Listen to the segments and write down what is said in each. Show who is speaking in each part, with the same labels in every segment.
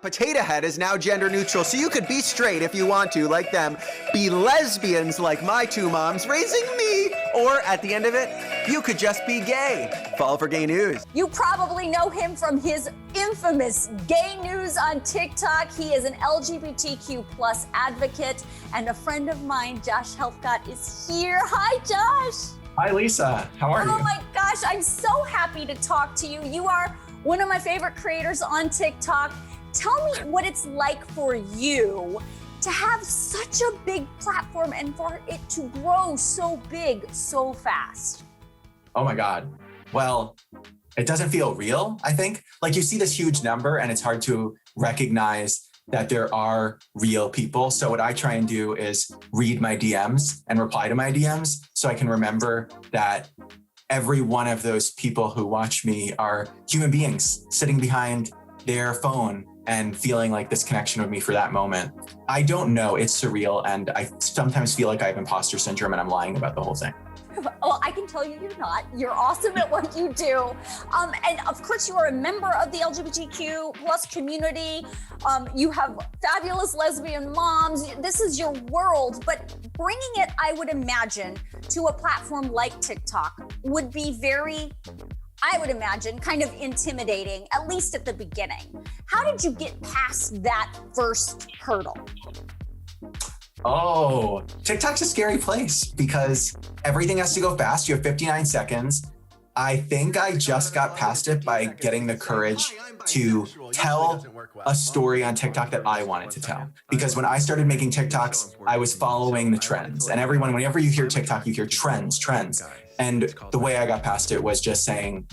Speaker 1: Potato Head is now gender neutral, so you could be straight if you want to, like them, be lesbians like my two moms raising me, or at the end of it, you could just be gay. Follow for gay news.
Speaker 2: You probably know him from his infamous gay news on TikTok. He is an LGBTQ plus advocate, and a friend of mine, Josh Helfgott, is here. Hi, Josh.
Speaker 3: Hi, Lisa. How are you?
Speaker 2: Oh my gosh, I'm so happy to talk to you. You are one of my favorite creators on TikTok. Tell me what it's like for you to have such a big platform and for it to grow so big so fast.
Speaker 3: Oh my God. Well, it doesn't feel real, I think. Like, you see this huge number and it's hard to recognize that there are real people. So what I try and do is read my DMs and reply to my DMs so I can remember that every one of those people who watch me are human beings sitting behind their phone and feeling like this connection with me for that moment. I don't know, it's surreal. And I sometimes feel like I have imposter syndrome and I'm lying about the whole thing.
Speaker 2: Well, I can tell you you're not. You're awesome at what you do. And of course, you are a member of the LGBTQ plus community. You have fabulous lesbian moms. This is your world, but bringing it, I would imagine, to a platform like TikTok would be very, I would imagine, kind of intimidating, at least at the beginning. How did you get past that first hurdle?
Speaker 3: Oh, TikTok's a scary place because everything has to go fast. You have 59 seconds. I think I just got past it by getting the courage to tell a story on TikTok that I wanted to tell. Because when I started making TikToks, I was following the trends. And everyone, whenever you hear TikTok, you hear trends. And the way I got past it was just saying,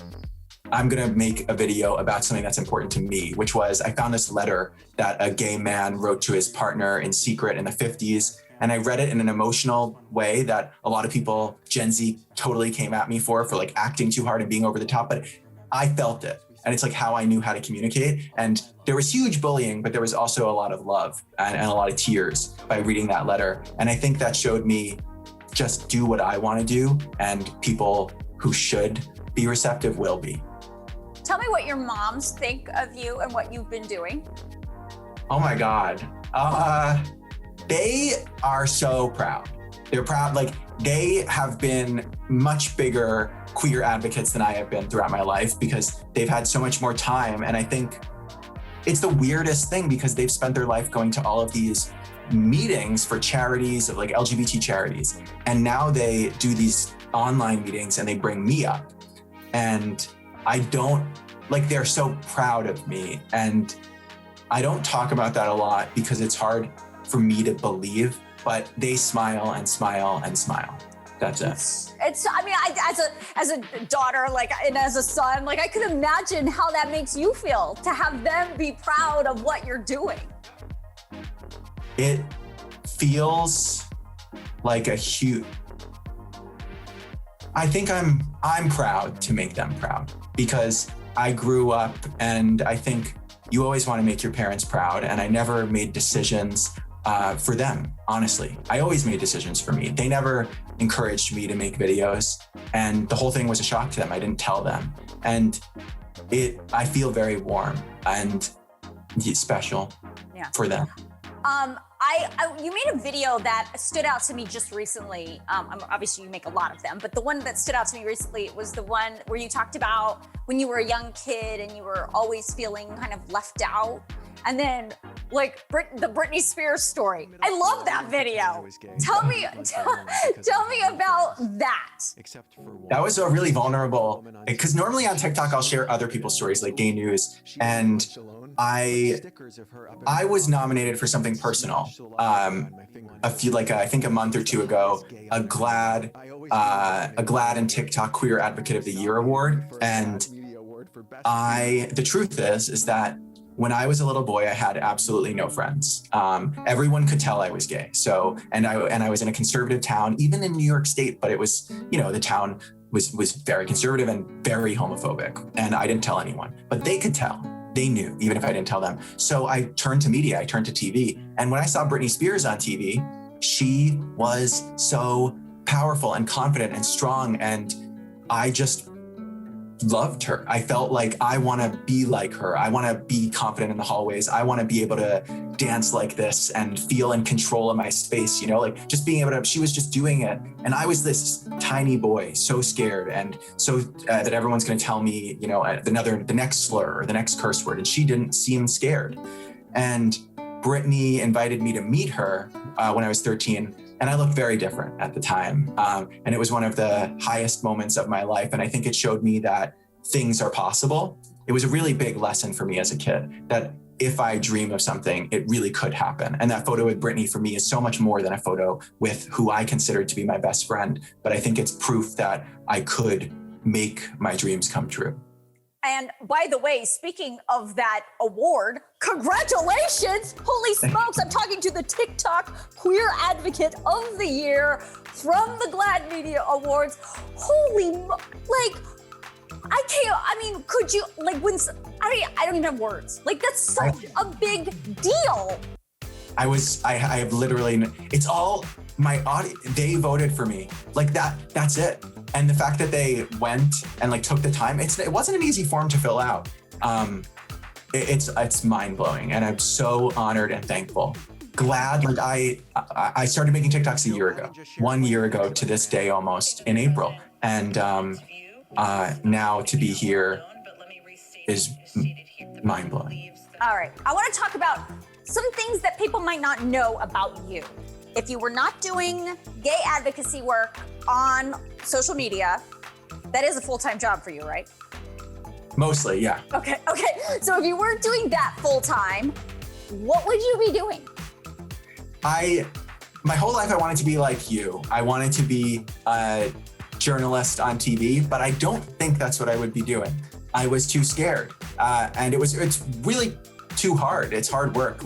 Speaker 3: I'm gonna make a video about something that's important to me, which was, I found this letter that a gay man wrote to his partner in secret in the 50s. And I read it in an emotional way that a lot of people, Gen Z, totally came at me for like acting too hard and being over the top, but I felt it. And it's like how I knew how to communicate. And there was huge bullying, but there was also a lot of love and a lot of tears by reading that letter. And I think that showed me just do what I want to do, and people who should be receptive will be.
Speaker 2: Tell me what your moms think of you and what you've been doing.
Speaker 3: Oh my God. They are so proud. They're proud, like they have been much bigger queer advocates than I have been throughout my life because they've had so much more time. And I think it's the weirdest thing because they've spent their life going to all of these meetings for charities, of like LGBT charities. And now they do these online meetings and they bring me up. And I don't, like, they're so proud of me. And I don't talk about that a lot because it's hard for me to believe, but they smile and smile and smile. That's it.
Speaker 2: It's, I mean, as a daughter, like, and as a son, like, I could imagine how that makes you feel to have them be proud of what you're doing.
Speaker 3: It feels like a huge, I think I'm proud to make them proud because I grew up, and I think you always want to make your parents proud, and I never made decisions for them, honestly. I always made decisions for me. They never encouraged me to make videos, and the whole thing was a shock to them. I didn't tell them. And I feel very warm and special for them.
Speaker 2: You made a video that stood out to me just recently. Obviously, you make a lot of them, but the one that stood out to me recently was the one where you talked about when you were a young kid and you were always feeling kind of left out. And then, like, the Britney Spears story. I love that video. Tell me about that.
Speaker 3: That was a really vulnerable, because normally on TikTok, I'll share other people's stories, like gay news. And I was nominated for something personal. I think a month or two ago, a GLAAD and TikTok Queer Advocate of the Year award. And the truth is that when I was a little boy, I had absolutely no friends. Everyone could tell I was gay. So, and I was in a conservative town, even in New York State, but it was, the town was very conservative and very homophobic. And I didn't tell anyone, but they could tell. They knew, even if I didn't tell them. So I turned to media, I turned to TV. And when I saw Britney Spears on TV, she was so powerful and confident and strong. And I just loved her. I felt like I want to be like her. I want to be confident in the hallways. I want to be able to dance like this and feel in control of my space, like just being able to, she was just doing it. And I was this tiny boy, so scared and so that everyone's going to tell me, the next slur or the next curse word. And she didn't seem scared. And Brittany invited me to meet her when I was 13. And I looked very different at the time. And it was one of the highest moments of my life. And I think it showed me that things are possible. It was a really big lesson for me as a kid, that if I dream of something, it really could happen. And that photo with Brittany for me is so much more than a photo with who I considered to be my best friend. But I think it's proof that I could make my dreams come true.
Speaker 2: And by the way, speaking of that award, congratulations! Holy smokes, I'm talking to the Tik-Tok Queer Advocate of the Year from the GLAAD Media Awards. Could you, I don't even have words. That's such a big deal.
Speaker 3: I have literally, it's all my audience, they voted for me. That's it. And the fact that they went and took the time, it wasn't an easy form to fill out. It's mind blowing, and I'm so honored and thankful. Glad, I started making TikToks a year ago, 1 year ago to this day almost in April. And now to be here is mind blowing.
Speaker 2: All right, I want to talk about some things that people might not know about you. If you were not doing gay advocacy work on social media, that is a full-time job for you, right?
Speaker 3: Mostly, yeah.
Speaker 2: Okay. So if you weren't doing that full-time, what would you be doing?
Speaker 3: My whole life I wanted to be like you. I wanted to be a journalist on TV, but I don't think that's what I would be doing. I was too scared. And it's really too hard. It's hard work,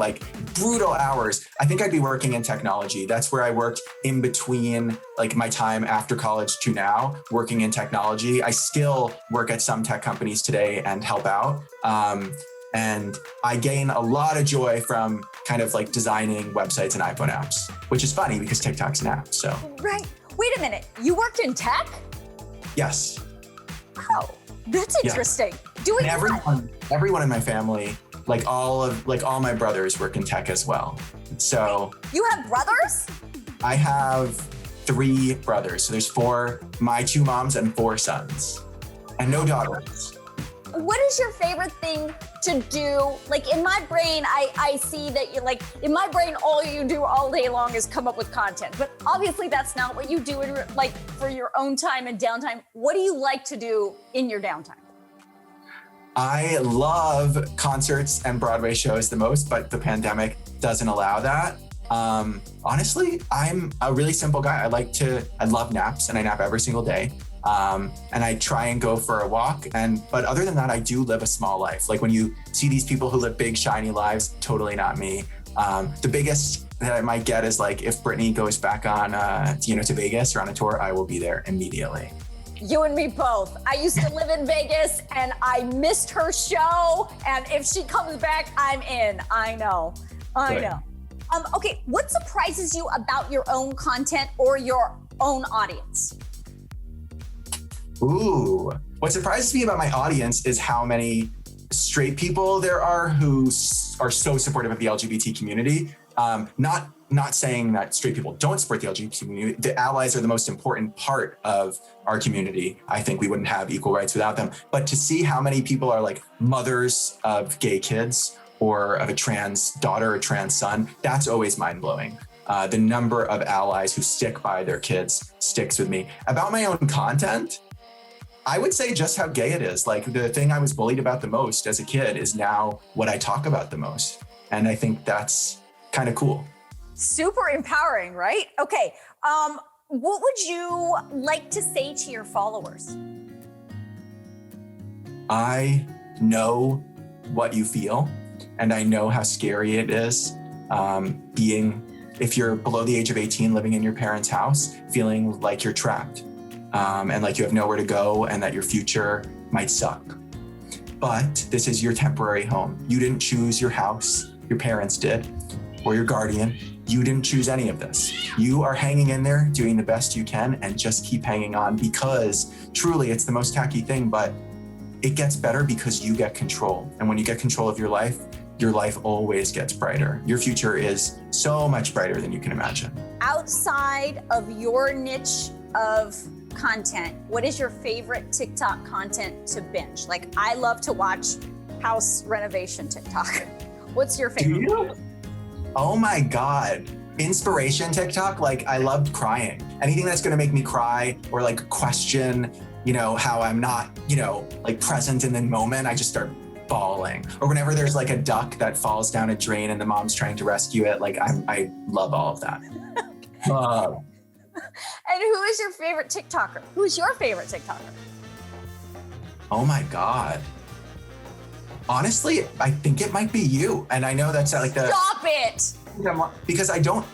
Speaker 3: brutal hours. I think I'd be working in technology. That's where I worked in between my time after college to now, working in technology. I still work at some tech companies today and help out. And I gain a lot of joy from kind of designing websites and iPhone apps, which is funny because TikTok's an app, so.
Speaker 2: Right. Wait a minute. You worked in tech?
Speaker 3: Yes.
Speaker 2: Oh, that's interesting.
Speaker 3: Yeah.
Speaker 2: Doing
Speaker 3: and everyone in my family, all my brothers work in tech as well. So
Speaker 2: you have brothers?
Speaker 3: I have 3 brothers. So there's 4, my 2 moms and 4 sons, and no daughters.
Speaker 2: What is your favorite thing to do? In my brain, I see that in my brain, all you do all day long is come up with content. But obviously that's not what you do for your own time and downtime. What do you like to do in your downtime?
Speaker 3: I love concerts and Broadway shows the most, but the pandemic doesn't allow that. Honestly, I'm a really simple guy. I love naps, and I nap every single day. And I try and go for a walk. But other than that, I do live a small life. When you see these people who live big, shiny lives, totally not me. The biggest that I might get is if Brittany goes back on, to Vegas or on a tour, I will be there immediately.
Speaker 2: You and me both. I used to live in Vegas and I missed her show. And if she comes back, I'm in. I know. Okay, what surprises you about your own content or your own audience?
Speaker 3: Ooh, what surprises me about my audience is how many straight people there are who are so supportive of the LGBT community. Not saying that straight people don't support the LGBT community. The allies are the most important part of our community. I think we wouldn't have equal rights without them. But to see how many people are mothers of gay kids or of a trans daughter or trans son, that's always mind-blowing. The number of allies who stick by their kids sticks with me. About my own content, I would say just how gay it is. The thing I was bullied about the most as a kid is now what I talk about the most. And I think that's kind of cool.
Speaker 2: Super empowering, right? Okay, what would you like to say to your followers?
Speaker 3: I know what you feel, and I know how scary it is if you're below the age of 18, living in your parents' house, feeling like you're trapped and like you have nowhere to go and that your future might suck. But this is your temporary home. You didn't choose your house, your parents did, or your guardian. You didn't choose any of this. You are hanging in there, doing the best you can, and just keep hanging on, because truly it's the most tacky thing, but it gets better because you get control. And when you get control of your life always gets brighter. Your future is so much brighter than you can imagine.
Speaker 2: Outside of your niche of content, what is your favorite TikTok content to binge? Like, I love to watch house renovation TikTok. What's your favorite?
Speaker 3: Do you? Oh my God. Inspiration TikTok, like I loved crying. Anything that's gonna make me cry or like question, how I'm not, like present in the moment, I just start bawling. Or whenever there's like a duck that falls down a drain and the mom's trying to rescue it, like I love all of that.
Speaker 2: And who is your favorite TikToker? Who's your favorite TikToker?
Speaker 3: Oh my God. Honestly, I think it might be you. And I know that's like
Speaker 2: Stop it!
Speaker 3: Because I don't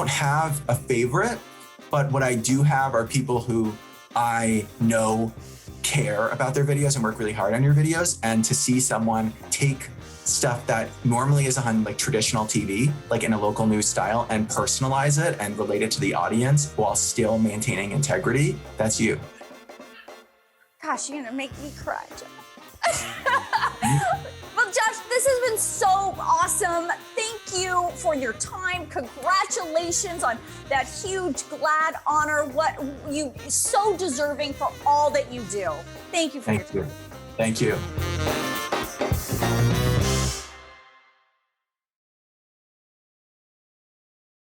Speaker 3: have a favorite, but what I do have are people who I know care about their videos and work really hard on your videos. And to see someone take stuff that normally is on like traditional TV, like in a local news style, and personalize it and relate it to the audience while still maintaining integrity, that's you.
Speaker 2: Gosh, you're gonna make me cry, Josh. Well, Josh, this has been so awesome. Thank you for your time. Congratulations on that huge, glad honor. What you so deserving for all that you do. Thank you for your time.
Speaker 3: Thank you.